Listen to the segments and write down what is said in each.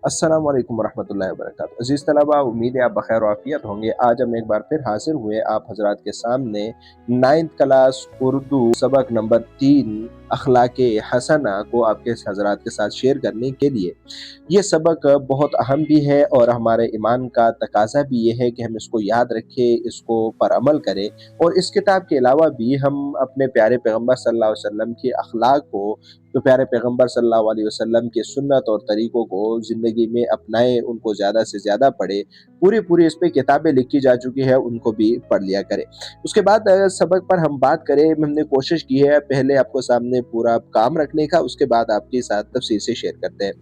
अस्सलाम वालेकुम वरहमतुल्लाहि वबरकातुहू। अज़ीज़ तलबा, उम्मीद है आप बख़ैर और आफ़ियत होंगे। आज हम एक बार फिर हाज़िर हुए आप हज़रात के सामने 9th क्लास उर्दू सबक नंबर 3 अख़लाक़े हसना को आपके हज़रात के साथ शेयर करने के लिए। ये सबक बहुत अहम भी है और हमारे ईमान का तकाज़ा भी ये है कि हम इसको याद रखें, इसको पर अमल करें और इस किताब के अलावा भी हम अपने प्यारे पैगम्बर सल्लल्लाहु अलैहि वसल्लम के अख़लाक़ को, तो प्यारे पैगम्बर सल्लल्लाहु अलैहि वसल्लम के सुन्नत और तरीक़ों को ज़िंदगी में अपनाएँ, उनको ज़्यादा से ज़्यादा पढ़ें। पूरी-पूरी इस पे किताबें लिखी जा चुकी है, उनको भी पढ़ लिया करें। उसके बाद सबक पर हम बात करें, हमने कोशिश की है पहले आपको सामने पूरा काम रखने का, उसके बाद आपके साथ तफ़सील से शेयर करते हैं।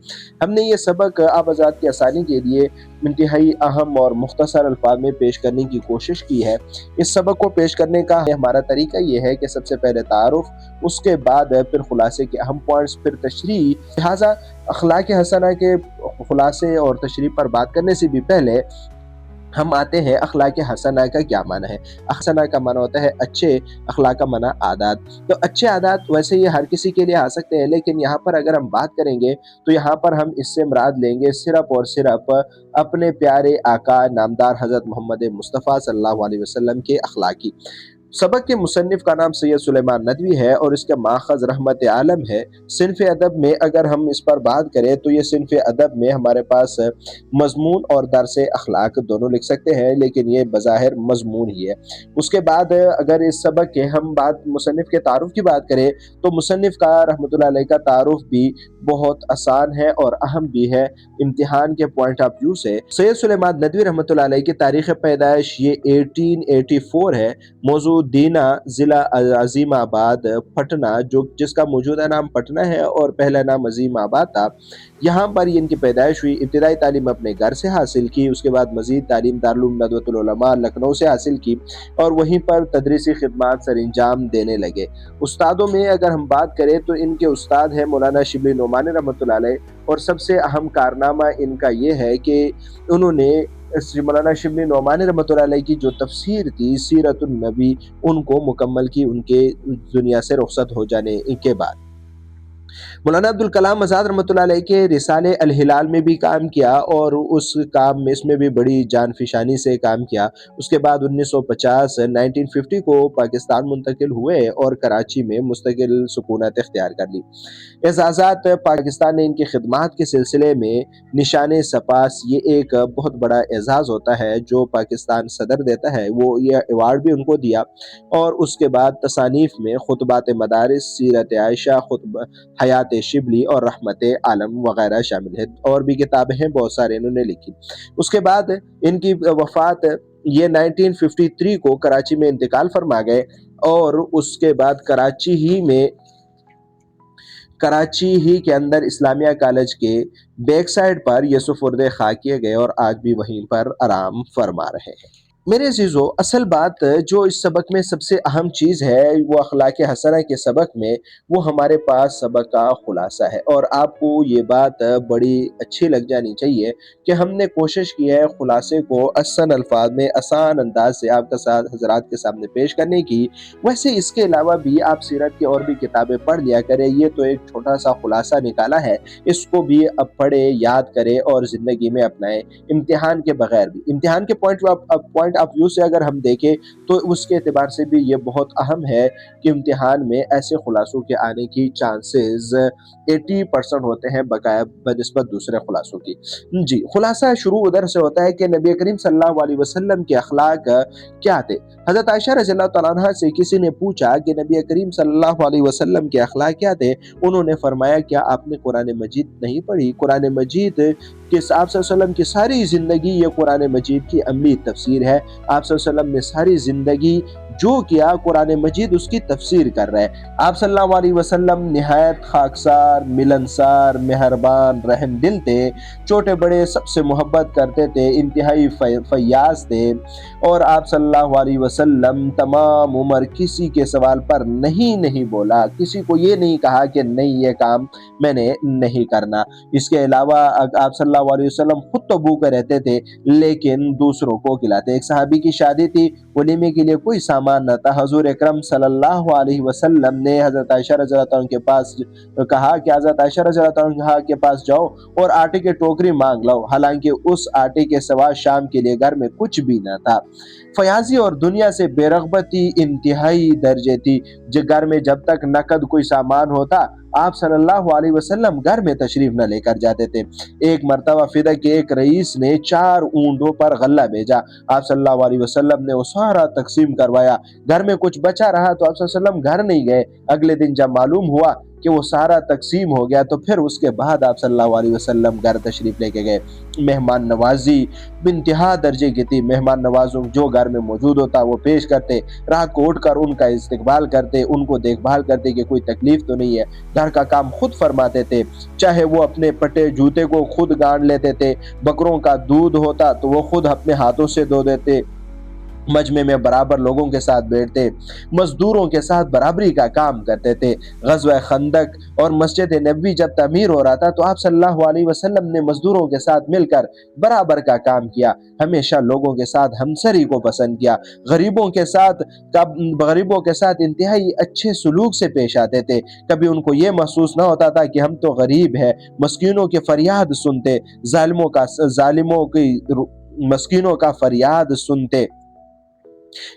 हमने ये सबक आप हज़रात की आसानी के लिए इंतहाई अहम और मुख्तसर अल्फाज में पेश करने की कोशिश की है। इस सबक को पेश करने का हमारा तरीका ये है कि सबसे पहले तारुफ़, उसके बाद फिर खुलासे के अहम पॉइंट्स, फिर तशरीह। लिहाजा अख़लाक़े हसना के खुलासे और तशरीह पर बात करने से भी पहले हम आते हैं अख़लाक़े हसना का क्या माना है। हसना का माना होता है अच्छे, अख़लाक़ का माना आदात। तो अच्छे आदात वैसे ये हर किसी के लिए आ सकते हैं, लेकिन यहाँ पर अगर हम बात करेंगे तो यहाँ पर हम इससे मुराद लेंगे सिर्फ़ और सिर्फ़ अपने प्यारे आका नामदार हज़रत मोहम्मद मुस्तफ़ा सल्लल्लाहु अलैहि वसल्लम के अख़लाक़ की। सबक के मुसन्निफ़ का नाम सैयद सुलेमान नदवी है और इसका माख़ज़ रहमत आलम है। सिन्फ़ अदब में अगर हम इस पर बात करें तो ये सिन्फ़ अदब में हमारे पास मज़मून और दर्स अख़लाक़ दोनों लिख सकते हैं, लेकिन ये बज़ाहिर मज़मून ही है। उसके बाद अगर इस सबक के हम बात मुसन्निफ़ के तारुफ़ की बात करें तो मुसन्निफ़ का रहमतुल्लाह अलैह का तारुफ़ भी बहुत आसान है और अहम भी है इम्तिहान के पॉइंट ऑफ व्यू से। सैयद सुलेमान नदवी रहमतुल्लाह अलैह की तारीख़ पैदाइश ये 1884 है। मौजू दीना ज़िला अज़ीमाबाद पटना, जो जिसका मौजूदा नाम पटना है और पहला नाम अज़ीमाबाद था। यहाँ पर इनकी पैदाइश हुई। इब्तिदाई तालीम अपने घर से हासिल की, उसके बाद मज़ीद तालीम दारुल उलूम नदवतुल उलमा लखनऊ से हासिल की और वहीं पर तदरीसी खिदमात सरअंजाम देने लगे। उस्तादों में अगर हम बात करें तो इनके उस्ताद हैं मौलाना शिबली नोमानी रहमतुल्लाह अलैह और सबसे अहम कारनामा इनका ये है कि उन्होंने मौलाना शिबली नोमानी रहमतुल्लाह अलैह की जो तफ़सीर थी सीरतुन नबी, उनको मुकम्मल की उनके दुनिया से रुखसत हो जाने के बाद। मौलाना अब्दुल कलाम आज़ाद रहमतुल्लाह अलैह के रिसाले अल हिलाल में भी काम किया और उस काम में इसमें भी बड़ी जानफिशानी से काम किया। उसके बाद 1950 को पाकिस्तान मुंतकिल हुए और कराची में मुस्तकिल सुकूनत इख्तियार कर ली। एज़ाज़ात पाकिस्तान ने इनकी खिदमात के सिलसिले में निशान सपास, ये एक बहुत बड़ा एज़ाज़ होता है जो पाकिस्तान सदर देता है, वो ये अवार्ड भी उनको दिया। और उसके बाद तसानीफ़ में खुतबात मदारिस, सीरत आयशा, खुतब हयात शिबली और रहमत आलम वगैरह शामिल है। और भी किताबें हैं, बहुत सारे इन्होंने लिखी। उसके बाद इनकी वफ़ात ये 1953 को कराची में इंतकाल फरमा गए और उसके बाद कराची ही के अंदर इस्लामिया कॉलेज के बैक साइड पर ये सुपुर्द खाक किए गए और आज भी वहीं पर आराम फरमा रहे हैं। मेरे अज़ीज़ों, असल बात जो इस सबक में सबसे अहम चीज़ है वो अख़लाक़े हसना के सबक में, वो हमारे पास सबक का खुलासा है और आपको ये बात बड़ी अच्छी लग जानी चाहिए कि हमने कोशिश की है खुलासे को आसान अल्फाज में आसान अंदाज से आपके साथ हज़रात के सामने पेश करने की। वैसे इसके अलावा भी आप सीरत की और भी किताबें पढ़ लिया करें, ये तो एक छोटा सा खुलासा निकाला है, इसको भी अब पढ़ें, याद करें और ज़िंदगी में अपनाएं इम्तिहान के बगैर भी। इम्तिहान के पॉइंट ऑफ व्यू से अगर हम देखें तो उसके एतबार से भी ये बहुत अहम है कि इम्तिहान में ऐसे खुलासों के आने की चांसेस 80% होते हैं बकाया बनिस्बत दूसरे खुलासों की। जी, खुलासा शुरू उधर से होता है कि नबी करीम सल्लल्लाहु अलैहि वसल्लम के अखलाक क्या थे। हज़रत आयशा रज़ियल्लाहु तआला अन्हा से किसी ने पूछा कि नबी करीम सल्लल्लाहु अलैहि वसल्लम के अखलाक क्या थे। उन्होंने फरमाया, क्या आपने कुरान मजीद नहीं पढ़ी? कुरान मजीद कि आप सल्लल्लाहु अलैहि वसल्लम की सारी ज़िंदगी ये कुरान मजीद की अमली तफसीर है। आप सल्लल्लाहु अलैहि वसल्लम ने सारी ज़िंदगी जो किया कुरान मजीद उसकी तफसीर कर रहा है। आप सल्लल्लाहु अलैहि वसल्लम निहायत खाकसार, मिलनसार, मेहरबान, रहम दिल थे, छोटे बड़े सबसे मोहब्बत करते थे, इंतहाई फयाज थे और आप सल्लल्लाहु अलैहि वसल्लम तमाम उम्र किसी के सवाल पर नहीं बोला, किसी को ये नहीं कहा कि नहीं ये काम मैंने नहीं करना। इसके अलावा आप सल्लल्लाहु अलैहि वसल्लम खुद तो भूखे रहते थे लेकिन दूसरों को खिलाते। एक सहाबी की शादी थी, वलीमे के लिए कोई सामान मानना था। हजूर अकरम सल्लल्लाहु अलैहि वसल्लम ने हज़रत आयशा रज़ी अल्लाह अन्हा के पास कहा कि हज़रत आयशा रज़ी अल्लाह अन्हा के पास जाओ और आटे की टोकरी मांग लो। हालांकि उस आटे के सिवा शाम के लिए घर में कुछ भी न था। फयाजी और दुनिया से बेरगबती इंतहाई दर्जे थी। घर में जब तक नकद कोई सामान होता, आप सल्लल्लाहु अलैहि वसल्लम घर में तशरीफ न लेकर जाते थे। एक मरतबा फिदा के एक रईस ने 4 ऊंटों पर गल्ला भेजा। आप सल्लल्लाहु अलैहि वसल्लम ने वो सारा तकसीम करवाया। घर में कुछ बचा रहा तो आप सल्लल्लाहु अलैहि वसल्लम घर नहीं गए। अगले दिन जब मालूम हुआ कि वो सारा तकसीम हो गया तो फिर उसके बाद आप सल्लल्लाहु अलैहि वसल्लम घर तशरीफ लेके गए। मेहमान नवाजी बिंतहा दर्जे की थी। मेहमान नवाजों जो घर में मौजूद होता वो पेश करते, रात को उठकर उनका इस्तकबाल करते, उनको देखभाल करते कि कोई तकलीफ तो नहीं है। घर का काम खुद फरमाते थे, चाहे वो अपने पटे जूते को खुद गाड़ लेते थे, बकरों का दूध होता तो वो खुद अपने हाथों से धो देते, मजमे में बराबर लोगों के साथ बैठते, मजदूरों के साथ बराबरी का काम करते थे। ग़ज़वा खंदक और मस्जिद नबवी जब तमीर हो रहा था तो आप सल्लल्लाहु अलैहि वसल्लम ने मजदूरों के साथ मिलकर बराबर का काम किया। हमेशा लोगों के साथ हमसरी को पसंद किया। गरीबों के साथ इंतहाई अच्छे सलूक से पेश आते थे। कभी उनको ये महसूस न होता था कि हम तो गरीब हैं। मस्कीनों की फरियाद सुनते, जालिमों की मस्कीनों का फरियाद सुनते,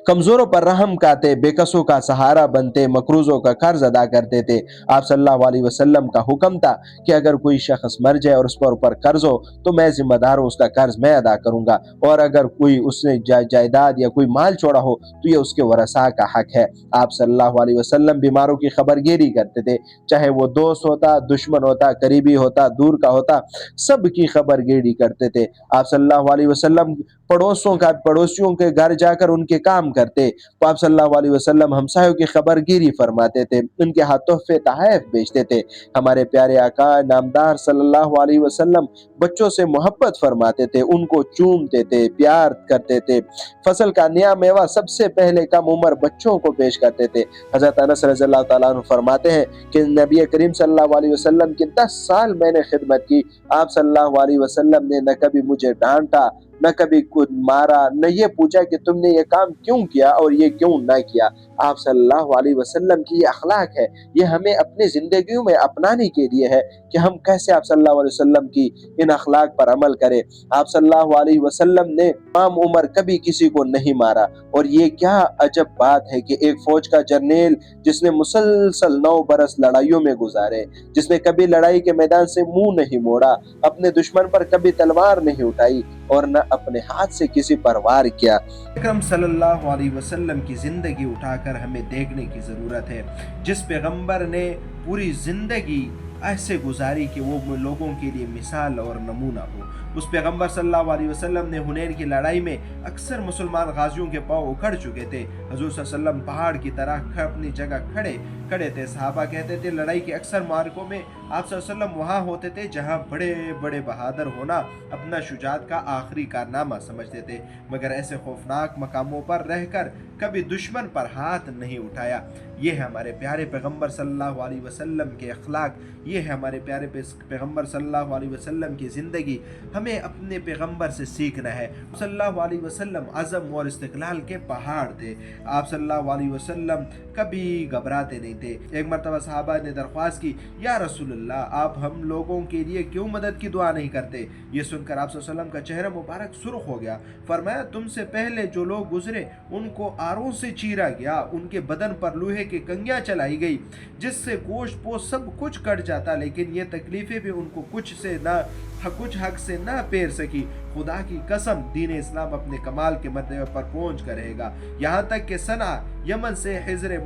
कमजोरों पर रहम खाते, बेकसों का सहारा बनते, मकरूजों का कर्ज अदा करते थे। आप सल्लल्लाहु अलैहि वसल्लम का हुक्म था कि अगर कोई शख्स मर जाए और उस पर ऊपर कर्ज हो तो मैं जिम्मेदार हूँ, उसका कर्ज मैं अदा करूंगा, और अगर कोई उसने जायदाद या कोई माल छोड़ा हो तो ये उसके वरसा का हक है। आप सल्लल्लाहु अलैहि वसल्लम बीमारों की खबरगिरी करते थे, चाहे वो दोस्त होता, दुश्मन होता, करीबी होता, दूर का होता, सब की खबरगिरी करते थे। आप सल्लल्लाहु अलैहि वसल्लम पड़ोसियों के घर जाकर उनके काम करते। तो आप सल्लल्लाहु अलैहि वसल्लम हमसायों की खबरगिरी फरमाते थे, उनके हाथ तोहफे तहائف बेचते थे। हमारे प्यारे आका नामदार सल्लल्लाहु अलैहि वसल्लम बच्चों से मोहब्बत फरमाते थे, उनको चूमते थे, प्यार करते थे। फसल का नया मेवा सबसे पहले कम उम्र बच्चों को पेश करते थे। हज़रत अनस रज़ियल्लाहु ताला अन्हु फरमाते हैं कि नबी करीम सल्लल्लाहु अलैहि वसल्लम की 10 साल मैंने खिदमत की। आप सल्लल्लाहु अलैहि वसल्लम ने न कभी मुझे डांटा, न कभी कुछ मारा, न ये पूछा कि तुमने ये काम क्यों किया और ये क्यों ना किया। आप सल्लल्लाहु अलैहि वसल्लम की ये अखलाक है, ये हमें अपनी जिंदगियों में अपनाने के लिए है कि हम कैसे आप सल्लल्लाहु अलैहि वसल्लम की इन अखलाक पर अमल करें। आप सल्लल्लाहु अलैहि वसल्लम ने तमाम उम्र कभी किसी को नहीं मारा, और ये क्या अजब बात है कि एक फौज का जर्नेल जिसने मुसलसल 9 बरस लड़ाइयों में गुजारे, जिसने कभी लड़ाई के मैदान से मुंह नहीं मोड़ा, अपने दुश्मन पर कभी तलवार नहीं उठाई और न अपने हाथ से किसी पर वार किया। अकरम सल्लल्लाहु अलैहि वसल्लम की जिंदगी उठाकर हमें देखने की जरूरत है, जिस पैगंबर ने पूरी जिंदगी ऐसे गुजारी कि वो लोगों के लिए मिसाल और नमूना हो। उस पैगंबर सल्लल्लाहु अलैहि वसल्लम ने हुनैन की लड़ाई में अक्सर मुसलमान गाजियों के पांव उखड़ चुके थे। हुजूर सल्लल्लाहु अलैहि वसल्लम पहाड़ की तरह अपनी जगह खड़े थे। सहाबा कहते थे लड़ाई के अक्सर मार्कों में आप सल्लल्लाहु अलैहि वसल्लम वहाँ होते थे जहाँ बड़े बड़े बहादुर होना अपना शुजात का आखिरी कारनामा समझते थे, मगर ऐसे खौफनाक मकामों पर रहकर कभी दुश्मन पर हाथ नहीं उठाया। ये है हमारे प्यारे पैगंबर सल्लल्लाहु अलैहि वसल्लम के अखलाक, ये है हमारे प्यारे पैगंबर सल्लल्लाहु अलैहि वसल्लम की ज़िंदगी। हमें अपने पैगंबर से सीखना है। सल्लल्लाहु अलैहि वसल्लम अज़म और इस्तिक़लाल के पहाड़ थे। आप सल्लल्लाहु अलैहि वसल्लम कभी घबराते नहीं थे। एक मरतबा सहाबा ने दरख्वास्त की, या रसूलल्लाह, आप हम लोगों के लिए क्यों मदद की दुआ नहीं करते? ये सुनकर आप सल्लल्लाहु अलैहि वसल्लम का चेहरा मुबारक सुर्ख हो गया। फरमाया, तुमसे पहले जो लोग गुजरे उनको आरों से चीरा गया, उनके बदन पर लोहे की कंगियां चलाई गई जिससे गोश्त पोस्ट सब कुछ कट जाता, लेकिन ये तकलीफें भी उनको कुछ हक से ना पेर सकी। खुदा की कसम, दीन इस्लाम अपने कमाल के मर्तबे पर पहुंच कर रहेगा। यहाँ तक कि सना यमन से हिजर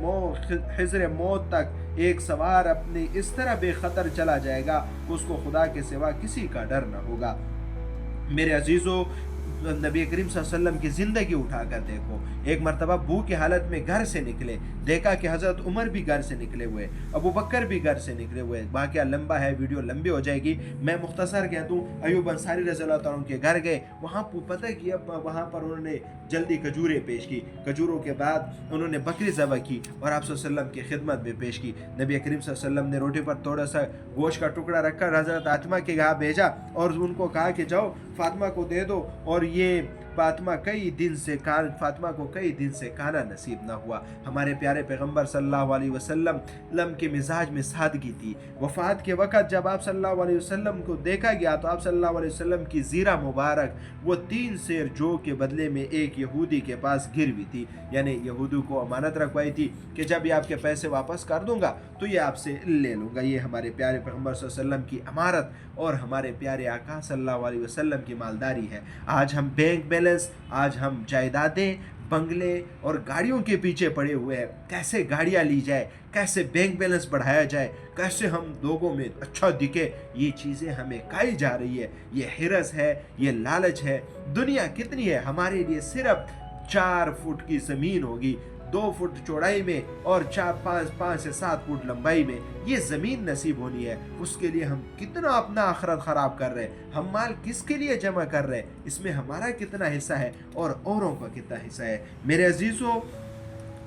मौत तक एक सवार अपनी इस तरह बेखतर चला जाएगा कि उसको खुदा के सिवा किसी का डर न होगा। मेरे अजीजों, नबी करीम सल्लल्लाहु अलैहि वसल्लम की ज़िंदगी उठाकर देखो। एक मरतबा भूख की हालत में घर से निकले, देखा कि हज़रत उमर भी घर से निकले हुए, अबू बकर भी घर से निकले हुए। वाक़या लंबा है, वीडियो लंबी हो जाएगी, मैं मुख्तसर कह दूँ। अयूब अंसारी रज़ियल्लाहु ताला अन्हु के घर गए, वहाँ पता है कि अब वहाँ पर उन्होंने जल्दी खजूरें पेश की। खजूरों के बाद उन्होंने बकरी ज़बह की और आप सल्लल्लाहु अलैहि वसल्लम की खिदमत में पेश की। नबी करीम सल्लल्लाहु अलैहि वसल्लम ने रोटी पर थोड़ा सा गोश्त का टुकड़ा रखकर हज़रत फातिमा के यहाँ भेजा और उनको कहा कि जाओ फातिमा को दे दो और ये फातिमा को कई दिन से खाना नसीब न हुआ। हमारे प्यारे पैगंबर सल्लल्लाहु अलैहि वसल्लम के मिजाज में सादगी थी। वफ़ात के वक़्त जब आप सल्लल्लाहु अलैहि वसल्लम को देखा गया तो आप सल्लल्लाहु अलैहि वसल्लम की ज़ीरा मुबारक वो 3 सेर जो के बदले में एक यहूदी के पास गिरवी थी, यानी यहूदी को अमानत रखवाई थी कि जब ये आपके पैसे वापस कर दूंगा तो ये आपसे ले लूँगा। ये हमारे प्यारे पैगंबर सल्लल्लाहु अलैहि वसल्लम की अमानत और हमारे प्यारे आका सल्लल्लाहु अलैहि वसल्लम की मालदारी है। आज हम बैंक बैलेंस, आज हम जायदादें, बंगले और गाड़ियों के पीछे पड़े हुए हैं। कैसे गाड़ियाँ ली जाए, कैसे बैंक बैलेंस बढ़ाया जाए, कैसे हम लोगों में अच्छा दिखे, ये चीज़ें हमें खाई जा रही है। ये हिरस है, ये लालच है। दुनिया कितनी है, हमारे लिए सिर्फ 4 फुट की ज़मीन होगी, 2 फुट चौड़ाई में और 5 से 7 फुट लंबाई में ये ज़मीन नसीब होनी है। उसके लिए हम कितना अपना आखिरत ख़राब कर रहे हैं, हम माल किसके लिए जमा कर रहे हैं, इसमें हमारा कितना हिस्सा है और औरों का कितना हिस्सा है। मेरे अजीज़ों,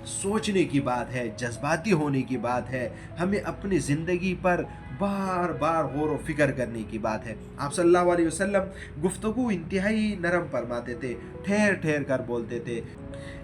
सोचने की बात है, जज्बाती होने की बात है, हमें अपनी ज़िंदगी पर बार बार गौर व फिक्र करने की बात है। आप सल्लल्लाहु अलैहि वसल्लम गुफ्तगू इंतहाई नरम फरमाते थे, ठहर ठहर कर बोलते थे।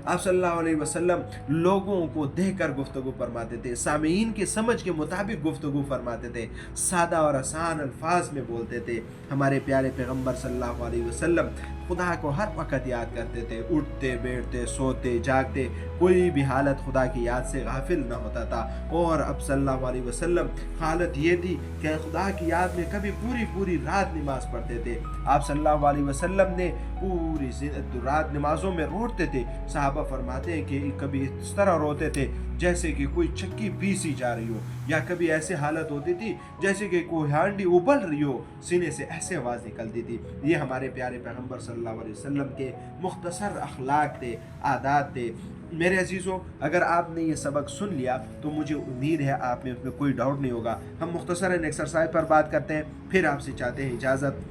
आप सल्लल्लाहु अलैहि वसल्लम लोगों को देखकर गुफ्तगू फरमाते थे, सामीन की समझ के मुताबिक गुफ्तगू फरमाते थे, सादा और आसान अल्फाज में बोलते थे। हमारे प्यारे पैगंबर सल्लल्लाहु अलैहि वसल्लम खुदा को हर वक्त याद करते थे, उठते बैठते सोते जागते कोई भी हालत खुदा की याद से गाफिल न होता था। और अब सल्लल्लाहु अलैहि वसल्लम हालत ये थी कि खुदा की याद में कभी पूरी पूरी रात नमाज पढ़ते थे। आप सल्लल्लाहु अलैहि वसल्लम ने पूरी रात नमाजों में रोते थे। सहाबा फरमाते हैं कि कभी इस तरह रोते थे जैसे कि कोई चक्की पीसी जा रही हो, या कभी ऐसे हालत होती थी जैसे कि कोई हांडी उबल रही हो, सीने से ऐसे आवाज़ निकलती थी। ये हमारे प्यारे पैगंबर सल्लल्लाहु अलैहि वसल्लम के मुख्तसर अखलाक थे, आदात थे। मेरे अजीज़ों, अगर आपने ये सबक सुन लिया तो मुझे उम्मीद है आप में उसमें कोई डाउट नहीं होगा। हम मुख्तसरन एक्सरसाइज पर बात करते हैं, फिर आपसे चाहते हैं इजाज़त।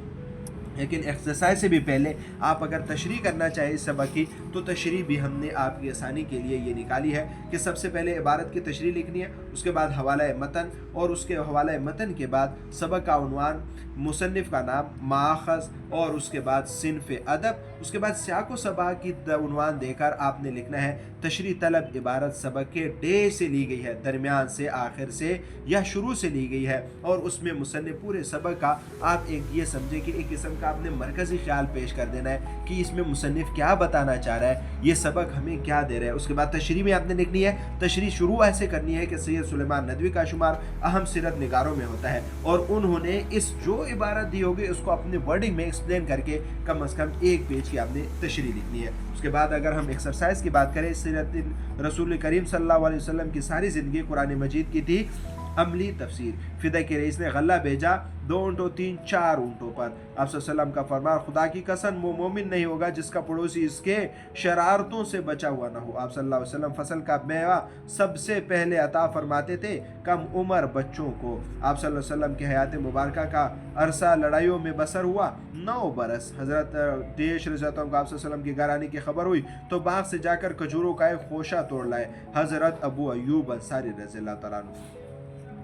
लेकिन एक्सरसाइज से भी पहले आप अगर तशरीह करना चाहें इस सबक की, तो तशरीह भी हमने आपकी आसानी के लिए ये निकाली है कि सबसे पहले इबारत की तशरीह लिखनी है, उसके बाद हवाला मतन, और उसके हवाला मतन के बाद सबक का उन्वान, मुसन्निफ़ का नाम, माखज़, और उसके बाद सिन्फ़ अदब, उसके बाद सियाक़ व सबा की उन्वान देकर आपने लिखना है तशरीह तलब इबारत सबक के डे से ली गई है, दरमियान से, आखिर से या शुरू से ली गई है। और उसमें मुसन्निफ़ पूरे सबक का आप एक ये समझे कि एक किस्म का आपने मरकज़ी ख्याल पेश कर देना है कि इसमें मुसन्निफ़ क्या बताना चाह रहा है, ये सबक हमें क्या दे रहा है। उसके बाद तशरीह में आपने लिखनी है, तशरीह शुरू ऐसे करनी है कि सैयद सुलेमान नदवी का शुमार अहम सीरत निगारों में होता है, और उन्होंने इस जो इबारत दी होगी उसको अपने वर्डिंग में एक्सप्लेन करके कम अज़ कम 1 पेज की आपने तशरीह लिखनी है। उसके बाद अगर हम एक्सरसाइज की बात करें, सीरत रसूल करीम सल्लल्लाहु अलैहि वसल्लम की सारी ज़िंदगी कुरान मजीद की थी। अमली तफसीर, फिदा के रईस ने गल्ला भेजा 2 ऊँटों 3 4 ऊँटों पर। आप सल्लम का फरमान, खुदा की कसम वो मोमिन नहीं होगा जिसका पड़ोसी इसके शरारतों से बचा हुआ ना हो। आप सल्लल्लाहु अलैहि वसल्लम फसल का मेवा सबसे पहले अता फरमाते थे कम उम्र बच्चों को। आप सल्लल्लाहु अलैहि वसल्लम की हयात मुबारक का अरसा लड़ाइयों में बसर हुआ 9 बरस। हज़रत देश रज़ियल्लाहु अन्हु को आप सल्लल्लाहु अलैहि वसल्लम की घर आने की खबर हुई तो बाग से जाकर खजूरों का एक खोशा तोड़ लाए। हज़रत अबू अयूब अंसारी रज़ियल्लाहु तआला अन्हु।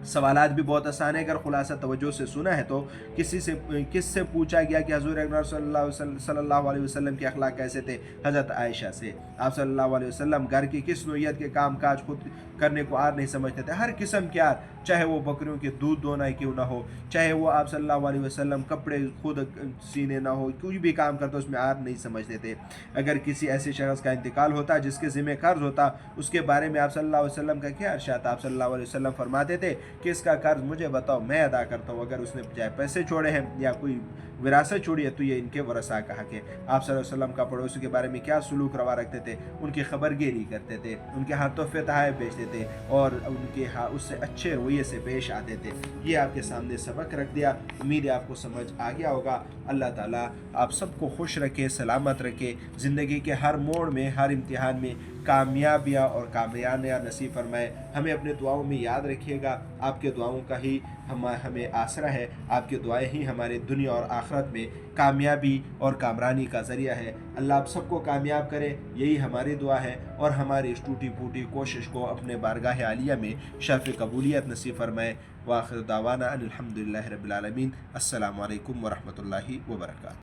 सवालात भी बहुत आसान है, अगर खुलासा तवज्जो से सुना है तो किससे पूछा गया कि हज़ूर अकबर सल्लल्लाहु अलैहि वसल्लम के अखलाक कैसे थे? हज़रत आयशा से। आप सल्लल्लाहु अलैहि वसल्लम घर की किस नौइयत के काम काज खुद करने को आर नहीं समझते थे, हर किस्म के आर, चाहे वो बकरियों के दूध दोना क्यों ना हो, चाहे वो आप सल्लल्लाहु अलैहि वसल्लम कपड़े खुद सीने ना हो, कोई भी काम करते उसमें आर नहीं समझते थे। अगर किसी ऐसे शख्स का इंतकाल होता जिसके ज़िम्मे कर्ज होता, उसके बारे में आप सल्लल्लाहु अलैहि वसल्लम का क्या इरशाद? आप सल्लल्लाहु अलैहि वसल्लम फरमाते थे कि इसका कर्ज मुझे बताओ, मैं अदा करता हूँ। अगर उसने चाहे पैसे छोड़े हैं या कोई विरासत छोड़ी है तो ये इनके वरसा का हक है। आप सल्लल्लाहु अलैहि वसल्लम का पड़ोसी के बारे में क्या सलूक रवा रखते थे? उनकी खबरगिरी करते थे, उनके हाथ तोहफे तोहफ़े बेचते थे और उनके उससे अच्छे रवैये से पेश आते थे। ये आपके सामने सबक रख दिया, उम्मीद है आपको समझ आ गया होगा। अल्लाह ताला आप सबको खुश रखे, सलामत रखे, ज़िंदगी के हर मोड़ में, हर इम्तिहान में कामयाबियाँ और कामयाबियाँ नसीब फरमाए। हमें अपने दुआओं में याद रखिएगा, आपके दुआओं का ही हमें आसरा है, आपकी दुआएं ही हमारे दुनिया और आखिरत में कामयाबी और कामरानी का ज़रिया है। अल्लाह आप सबको कामयाब करे, यही हमारी दुआ है, और हमारी इस टूटी फूटी कोशिश को अपने बारगाह आलिया में शर्फ़ कबूलियत नसीब फरमाए। व आखिर दावाना अनिल हम्दुलिल्लाहि रब्बिल आलमीन। अस्सलामु अलैकुम व रहमतुल्लाहि व बरकातहू।